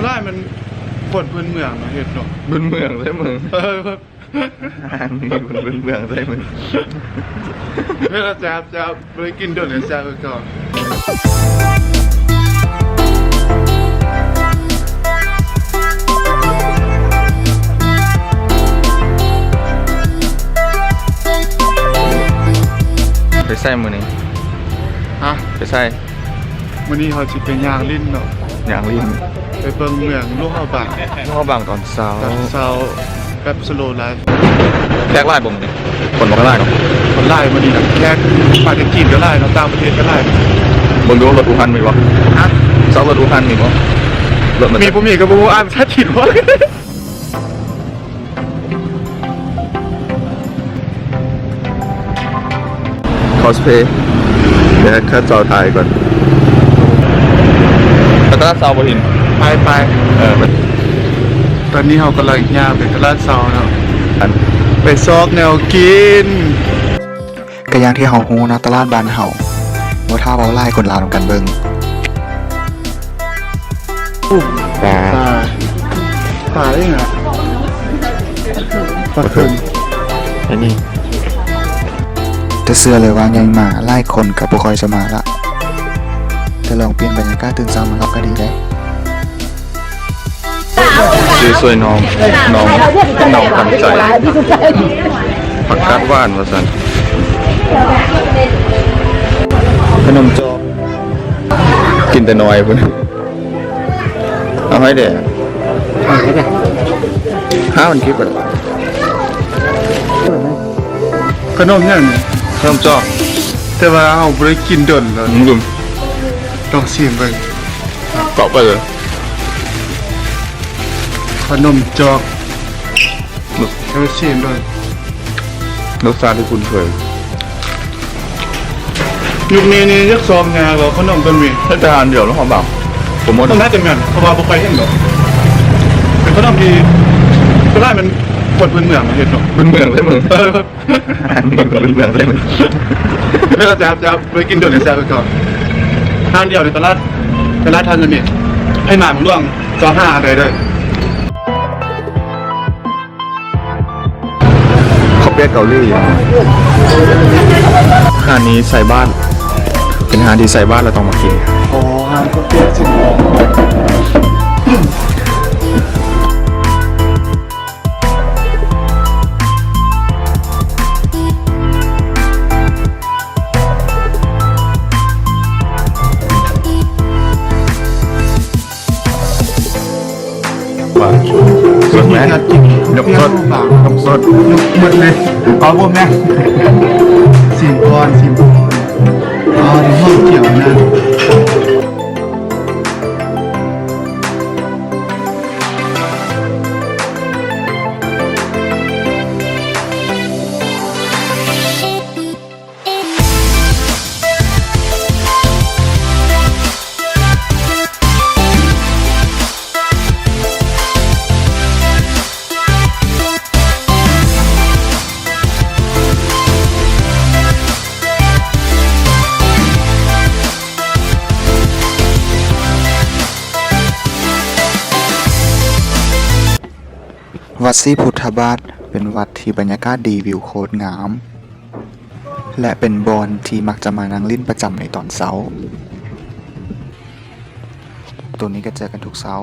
ก็ได้มันคนพื้นเมืองเห็ดเนาะ พื้นเมืองใช่มึง มีพื้นเมืองใช่มึง เวลาจะไปกินโดนเนี่ยแซ่บก่อน ไปใส่มือนี้ ฮะ ไปใส่ วันนี้เขาจะเป็นยางลิ้นเนาะ อย่างลิ้น ไปเบิ่งเมืองลูกเขาบาง พ่อบางตอนเช้า แบบเซาแบบสโลว์ไลฟ์ แขกไล่บ่มนี่คนบอกไล่เนาะ คนไล่มาดีนะแค่ปาเกจีนก็ไล่เนาะต่างประเทศก็ไล่ มึงดูรถอู่ฮั่นมีบ่ ฮะ เซารถอู่ฮั่นมีบ่รถมัน มีผมมีกับผมอ่านชัดถิ่นว่า คอสเพย์เดี๋ยวข้าจอถ่ายก่อนแต่ตลาดเซาบ่หิน ไป มัน ตอนนี้เขากำลังย่างไปตลาดเซาเนาะ อัน ไปซอกแนวกิน ก็อย่างที่เฮาฮู้นะตลาดบ้านเฮาว่าถ้าเว้าไล่คนลาวนำกันเบิ่ง ปลา ปลาได้ไงปลาเค็ม อันนี้ แต่เชื่อเลยว่าใหญ่มาไล่คนก็บ่ค่อยจะมาละแต่ลองเปลี่ยนบรรยากาศตื่นเช้ามารับก็ดีได้ ชื่อสวยน้องตั้งใจผักกาดหวานว่าซั่นขนมจอกกินแต่น้อยพุ่นเอาให้เด้ห้ามันคิดบ่ ขนมเนี่ย ขนมจอก แต่ว่าเขาไม่ได้กินดนแล้ว มึงดู ต้องชิมไป เกาะไปเลย ขนมจอกต้องชิมด้วย รสชาติที่คุณเคย ยุคนี้นี่ยักซ้อมงานเราขนมต้นมี ถ้าจะทานเดี๋ยวแล้วหอมแบบผมว่า ต้องน่าจะเหมือนเพราะว่าบุคคลเห็นหรอกเป็นขนมที่ก็ได้มันคนพื้นเมืองเห็นหรอก เป็นเมืองใช่มึงเป็นเมืองใช่มึง เวลาจะไปกินโดนเนี่ยแซ่บก่อนทานเดียวในตลาดทานเงินเนี่ยให้หมาของร่วงจอ5อะไรด้วย เขาเปี๊ยกเกาหลีร้านนี้ใส่บ้าน เป็นอาหารที่ใส่บ้านเราต้องมากิน อ๋อฮะก็เปรี้ยวจริงสดไหมยกสด บาง ยกสด ยกหมดเลยเอาพวกแม่สิมก่อนอ๋อในห้องเกี่ยวนะ วัดศรีพุทธบาทเป็นวัดที่บรรยากาศดีวิวโคตรงาม และเป็นบอนที่มักจะมานั่งลิ้นประจำในตอนเช้า ตัวนี้ก็เจอกันทุกเช้า